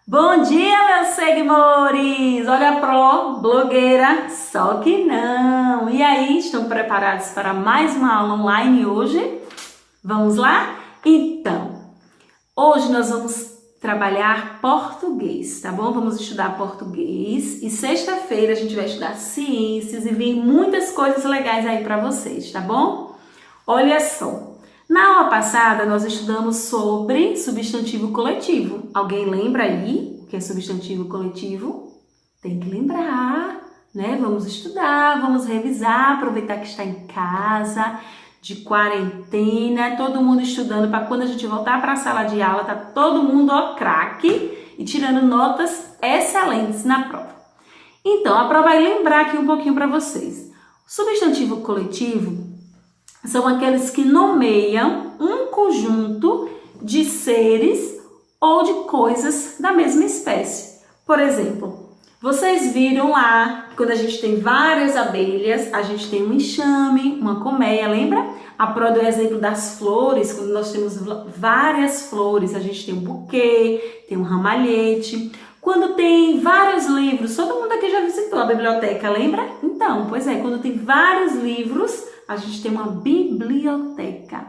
Bom dia, meus seguidores! Olha a Pro, blogueira, só que não! E aí, estão preparados para mais uma aula online hoje? Vamos lá? Então, hoje nós vamos trabalhar português, tá bom? Vamos estudar português e sexta-feira a gente vai estudar ciências e vem muitas coisas legais aí para vocês, tá bom? Olha só! Na aula passada, nós estudamos sobre substantivo coletivo. Alguém lembra aí o que é substantivo coletivo? Tem que lembrar, né? Vamos estudar, vamos revisar, aproveitar que está em casa, de quarentena, todo mundo estudando para quando a gente voltar para a sala de aula, tá todo mundo ó craque e tirando notas excelentes na prova. Então, a prova vai lembrar aqui um pouquinho para vocês. O substantivo coletivo são aqueles que nomeiam um conjunto de seres ou de coisas da mesma espécie. Por exemplo, vocês viram lá que quando a gente tem várias abelhas, a gente tem um enxame, uma colmeia, lembra? A Pro deu o exemplo das flores, quando nós temos várias flores, a gente tem um buquê, tem um ramalhete. Quando tem vários livros, todo mundo aqui já visitou a biblioteca, lembra? Então, pois é, quando tem vários livros, a gente tem uma biblioteca.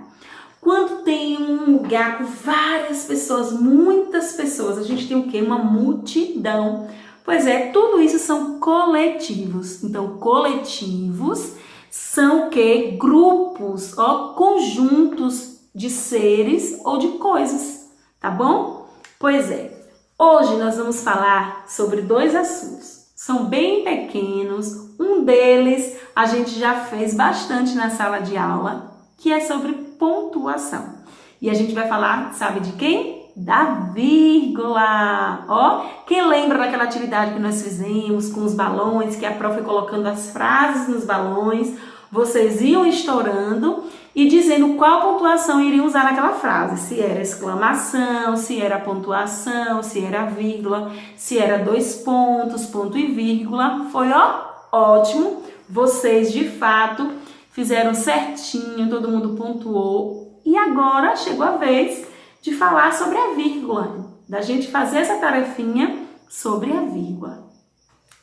Quando tem um lugar com várias pessoas, muitas pessoas, a gente tem o quê? Uma multidão. Pois é, tudo isso são coletivos. Então, coletivos são o quê? Grupos, ó, conjuntos de seres ou de coisas, tá bom? Pois é, hoje nós vamos falar sobre dois assuntos. São bem pequenos, um deles a gente já fez bastante na sala de aula, que é sobre pontuação. E a gente vai falar, sabe de quem? Da vírgula. Ó, quem lembra daquela atividade que nós fizemos com os balões, que a prof foi colocando as frases nos balões, vocês iam estourando e dizendo qual pontuação iriam usar naquela frase. Se era exclamação, se era pontuação, se era vírgula, se era dois pontos, ponto e vírgula. Foi, ó, ótimo. Vocês, de fato, fizeram certinho, todo mundo pontuou. E agora chegou a vez de falar sobre a vírgula, da gente fazer essa tarefinha sobre a vírgula.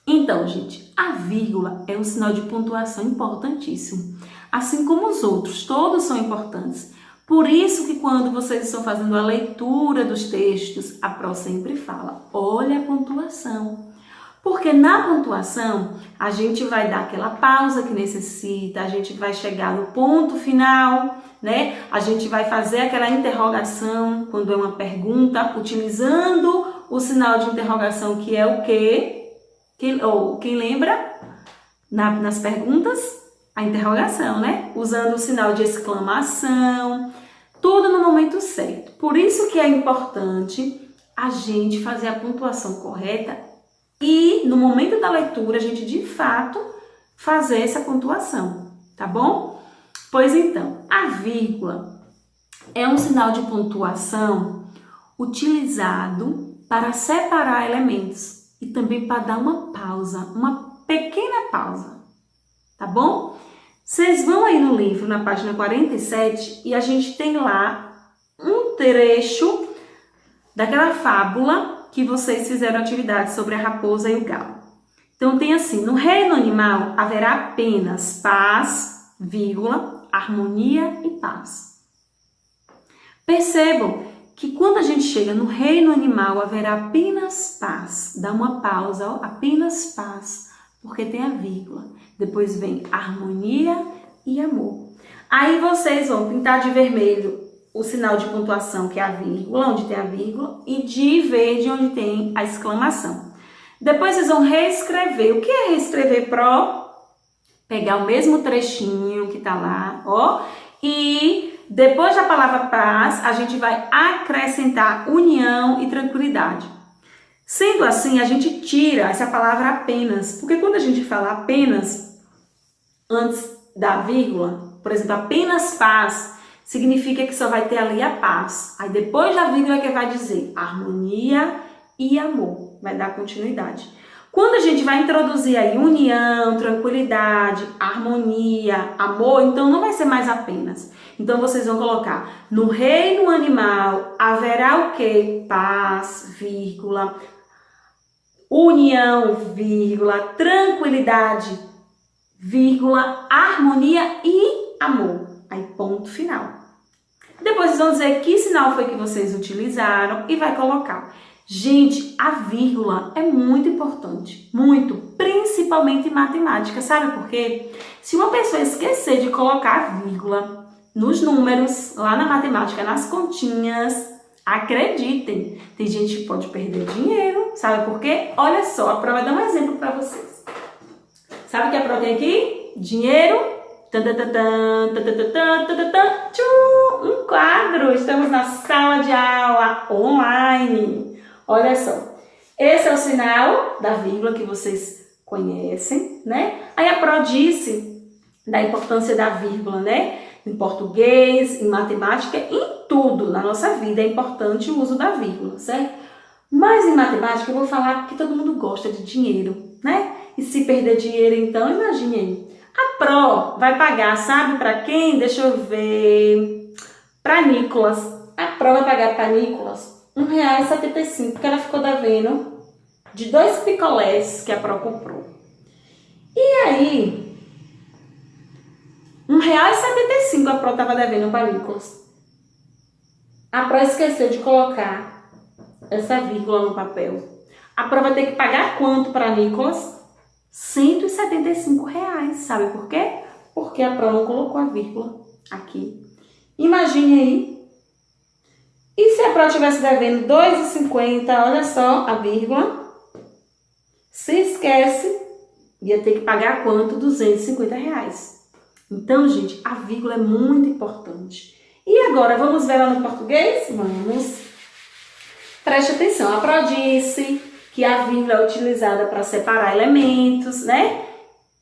Então, gente, a vírgula é um sinal de pontuação importantíssimo. Assim como os outros, todos são importantes. Por isso que quando vocês estão fazendo a leitura dos textos, a Pro sempre fala, olha a pontuação. Porque na pontuação, a gente vai dar aquela pausa que necessita, a gente vai chegar no ponto final, né? A gente vai fazer aquela interrogação, quando é uma pergunta, utilizando o sinal de interrogação, que é o quê? Quem lembra? Nas perguntas, a interrogação, né? Usando o sinal de exclamação, tudo no momento certo. Por isso que é importante a gente fazer a pontuação correta e no momento da leitura a gente de fato fazer essa pontuação, tá bom? Pois então, a vírgula é um sinal de pontuação utilizado para separar elementos e também para dar uma pausa, uma pequena pausa, tá bom? Vocês vão aí no livro, na página 47, e a gente tem lá um trecho daquela fábula que vocês fizeram atividade sobre a raposa e o galo. Então tem assim, no reino animal haverá apenas paz, vírgula, harmonia e paz. Percebam que quando a gente chega no reino animal haverá apenas paz, dá uma pausa, ó, apenas paz, porque tem a vírgula. Depois vem harmonia e amor. Aí vocês vão pintar de vermelho o sinal de pontuação, que é a vírgula, onde tem a vírgula, e de verde, onde tem a exclamação. Depois vocês vão reescrever. O que é reescrever, Pro? Pegar o mesmo trechinho que tá lá, ó, e depois da palavra paz, a gente vai acrescentar união e tranquilidade. Sendo assim, a gente tira essa palavra apenas, porque quando a gente fala apenas, antes da vírgula, por exemplo, apenas paz, significa que só vai ter ali a paz. Aí depois da vírgula que vai dizer harmonia e amor, vai dar continuidade. Quando a gente vai introduzir aí união, tranquilidade, harmonia, amor, então não vai ser mais apenas. Então vocês vão colocar: no reino animal haverá o quê? Paz, vírgula, união, vírgula, tranquilidade, vírgula, harmonia e amor. Aí ponto final. Depois vocês vão dizer que sinal foi que vocês utilizaram e vai colocar. Gente, a vírgula é muito importante, muito, principalmente em matemática, sabe por quê? Se uma pessoa esquecer de colocar a vírgula nos números, lá na matemática, nas continhas, acreditem, tem gente que pode perder dinheiro, sabe por quê? Olha só, a prova vai dar um exemplo para vocês. Sabe o que a prova tem aqui? Dinheiro, um quadro, estamos na sala de aula online. Olha só, esse é o sinal da vírgula que vocês conhecem, né? Aí a Pro disse da importância da vírgula, né? Em português, em matemática, em tudo na nossa vida é importante o uso da vírgula, certo? Mas em matemática eu vou falar que todo mundo gosta de dinheiro, né? E se perder dinheiro, então, imagine aí. A Pro vai pagar, sabe para quem? Deixa eu ver. Para Nicolas. A Pro vai pagar para Nicolas R$1,75, porque ela ficou devendo de 2 picolés que a Pro comprou. E aí, R$1,75 a Pro estava devendo para Nicolas. A Pro esqueceu de colocar essa vírgula no papel. A Pro vai ter que pagar quanto para Nicolas? R$175, sabe por quê? Porque a Pro não colocou a vírgula aqui. Imagine aí. E se a Pro estivesse devendo R$2,50, olha só a vírgula. Se esquece, ia ter que pagar quanto? R$250. Então, gente, a vírgula é muito importante. E agora, vamos ver lá no português? Vamos. Preste atenção, a Pro disse que a vírgula é utilizada para separar elementos, né?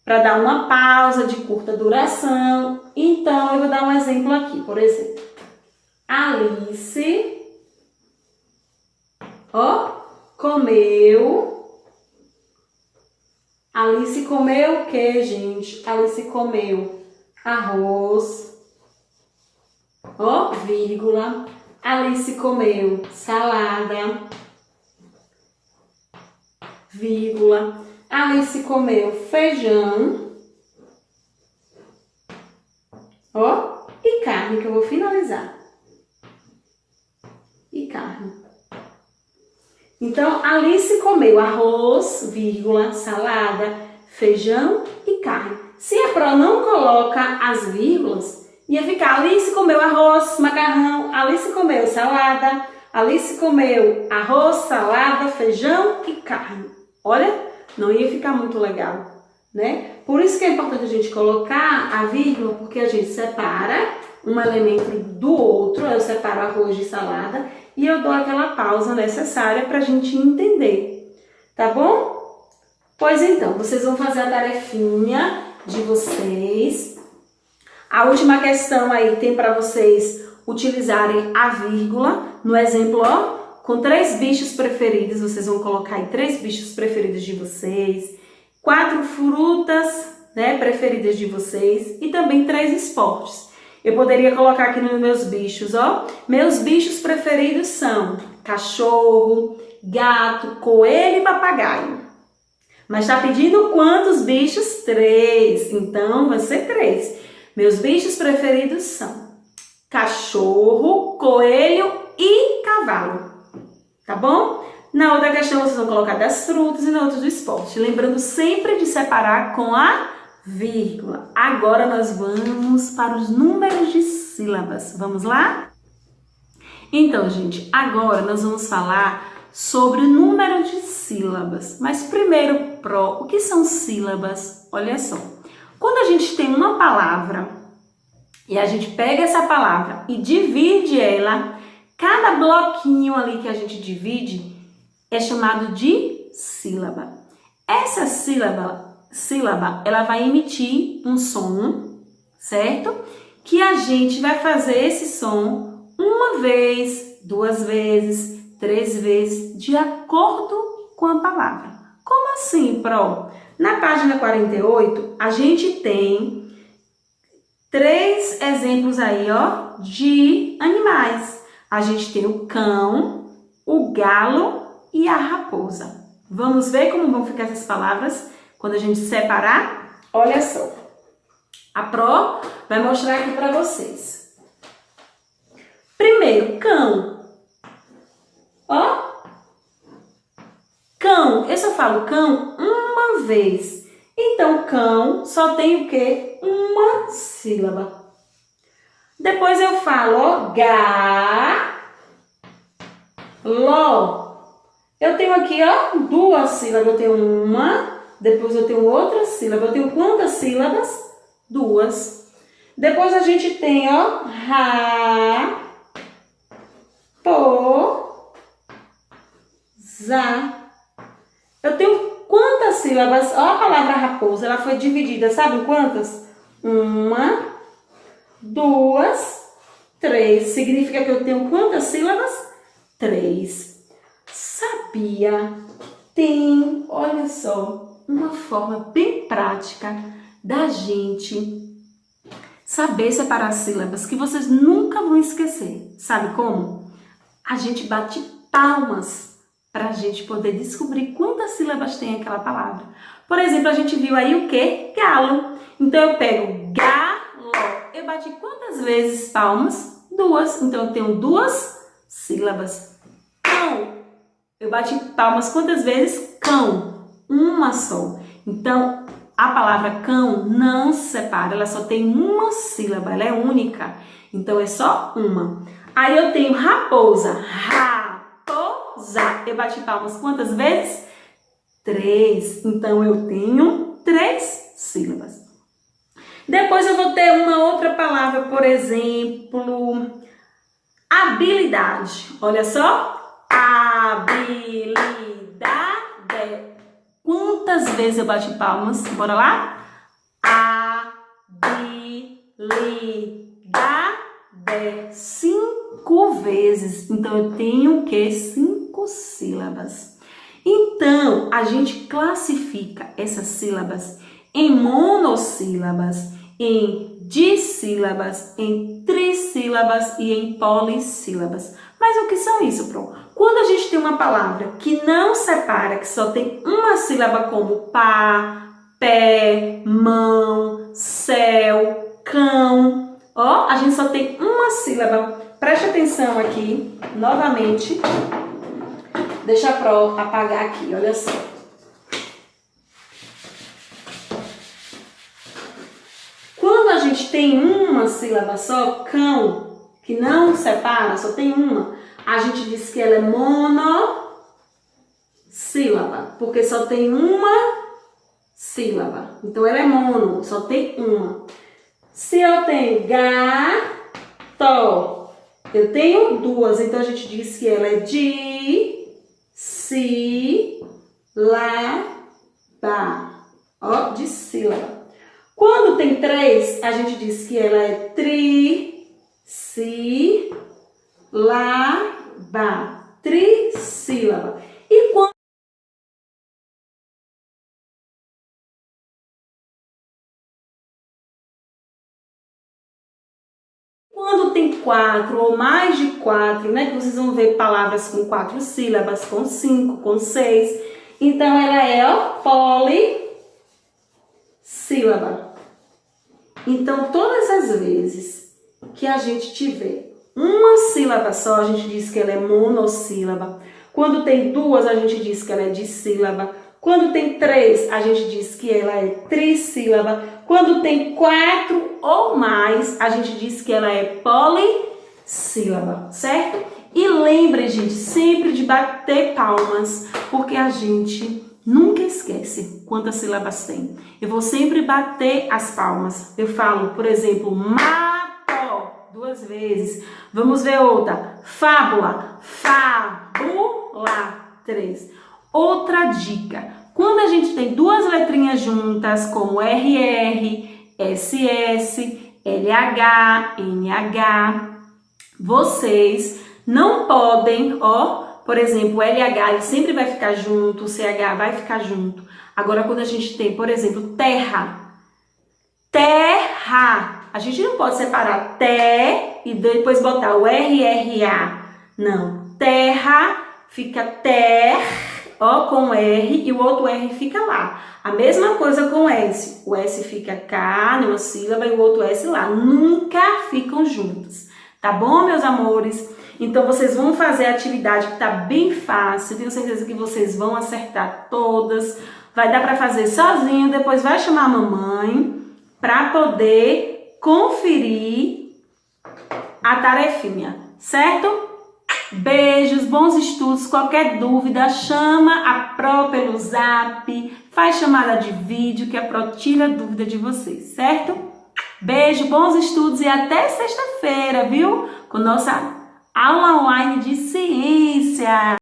Para dar uma pausa de curta duração. Então, eu vou dar um exemplo aqui, por exemplo. Alice, comeu. Alice comeu o que, gente? Alice comeu arroz, vírgula. Alice comeu salada, vírgula. Alice comeu feijão, e carne, que eu vou finalizar. E carne. Então, Alice comeu arroz, vírgula, salada, feijão e carne. Se a Pro não coloca as vírgulas, ia ficar Alice comeu arroz, macarrão, Alice comeu salada, Alice comeu arroz, salada, feijão e carne. Olha, não ia ficar muito legal, né? Por isso que é importante a gente colocar a vírgula, porque a gente separa um elemento do outro. Eu separo arroz de salada e eu dou aquela pausa necessária para a gente entender, tá bom? Pois então, vocês vão fazer a tarefinha de vocês. A última questão aí tem para vocês utilizarem a vírgula. No exemplo, com 3 bichos preferidos, vocês vão colocar aí 3 bichos preferidos de vocês, 4 frutas, né, preferidas de vocês e também 3 esportes. Eu poderia colocar aqui nos meus bichos, meus bichos preferidos são cachorro, gato, coelho e papagaio. Mas tá pedindo quantos bichos? 3. Então, vai ser 3. Meus bichos preferidos são cachorro, coelho e cavalo. Tá bom? Na outra questão, vocês vão colocar das frutas e na outra do esporte. Lembrando sempre de separar com a vírgula. Agora nós vamos para os números de sílabas. Vamos lá? Então, gente, agora nós vamos falar sobre o número de sílabas. Mas primeiro, Pro, o que são sílabas? Olha só. Quando a gente tem uma palavra e a gente pega essa palavra e divide ela, cada bloquinho ali que a gente divide é chamado de sílaba. Essa sílaba, ela vai emitir um som, certo? Que a gente vai fazer esse som uma vez, 2 vezes, 3 vezes, de acordo com a palavra. Como assim, Pro? Na página 48, a gente tem 3 exemplos aí, ó, de animais. A gente tem o cão, o galo e a raposa. Vamos ver como vão ficar essas palavras quando a gente separar? Olha só. A Pro vai mostrar aqui para vocês. Primeiro, cão. Ó. Cão. Eu só falo cão uma vez. Então, cão só tem o quê? Uma sílaba. Depois eu falo, ó, ló. Eu tenho aqui, ó, 2 sílabas. Eu tenho uma, depois eu tenho outra sílaba. Eu tenho quantas sílabas? 2. Depois a gente tem, ó, raposa. Eu tenho quantas sílabas? Ó, a palavra raposa, ela foi dividida, sabe em quantas? 1, 2, 3. Significa que eu tenho quantas sílabas? 3. Sabia? Tem, olha só, uma forma bem prática da gente saber separar sílabas que vocês nunca vão esquecer. Sabe como? A gente bate palmas para a gente poder descobrir quantas sílabas tem aquela palavra. Por exemplo, a gente viu aí o quê? Galo. Então, eu pego galo. Eu bati quantas vezes palmas? 2. Então, eu tenho 2 sílabas. Cão. Eu bati palmas quantas vezes? Cão. Uma só. Então, a palavra cão não se separa. Ela só tem uma sílaba. Ela é única. Então, é só uma. Aí, eu tenho raposa. Eu bati palmas quantas vezes? 3. Então, eu tenho 3 sílabas. Depois, eu vou ter uma outra palavra, por exemplo, habilidade. Olha só. Habilidade. Quantas vezes eu bati palmas? Bora lá? Habilidade. 5 vezes. Então, eu tenho o quê? 5 sílabas. Então, a gente classifica essas sílabas em monossílabas, em dissílabas, em trissílabas e em polissílabas. Mas o que são isso, Pro? Quando a gente tem uma palavra que não separa, que só tem uma sílaba como pá, pé, mão, céu, cão, ó, a gente só tem uma sílaba. Preste atenção aqui, novamente. Deixa a Pro apagar aqui, olha só. Quando a gente tem uma sílaba só, cão, que não separa, só tem uma, a gente diz que ela é monossílaba, porque só tem uma sílaba. Então, ela é mono, só tem uma. Se eu tenho gato, eu tenho 2, então a gente diz que ela é dissílaba. Ó, dissílaba. Quando tem 3, a gente diz que ela é trissílaba. E quando tem 4 ou mais de 4, né? Que vocês vão ver palavras com 4 sílabas, com 5, com 6. Então, ela é, ó, polissílaba. Então, todas as vezes que a gente tiver uma sílaba só, a gente diz que ela é monossílaba. Quando tem 2, a gente diz que ela é dissílaba. Quando tem 3, a gente diz que ela é trissílaba. Quando tem 4 ou mais, a gente diz que ela é polissílaba, certo? E lembre, gente, sempre de bater palmas, porque a gente nunca esquece quantas sílabas tem. Eu vou sempre bater as palmas. Eu falo, por exemplo, mato, 2 vezes. Vamos ver outra. Fábula, fábula, 3. Outra dica. Quando a gente tem 2 letrinhas juntas, como RR, SS, LH, NH, vocês não podem, ó, Por exemplo, o LH ele sempre vai ficar junto, o CH vai ficar junto. Agora, quando a gente tem, por exemplo, terra, terra, a gente não pode separar té e depois botar o RRA. Não, terra fica ter, ó, com R e o outro R fica lá. A mesma coisa com S. O S fica cá, numa sílaba, e o outro S lá. Nunca ficam juntos. Tá bom, meus amores? Então, vocês vão fazer a atividade que tá bem fácil. Tenho certeza que vocês vão acertar todas. Vai dar para fazer sozinho. Depois vai chamar a mamãe para poder conferir a tarefinha, certo? Beijos, bons estudos. Qualquer dúvida, chama a Pro pelo Zap, faz chamada de vídeo que a Pro tira a dúvida de vocês, certo? Beijo, bons estudos e até sexta-feira, viu? Com nossa aula online de ciência.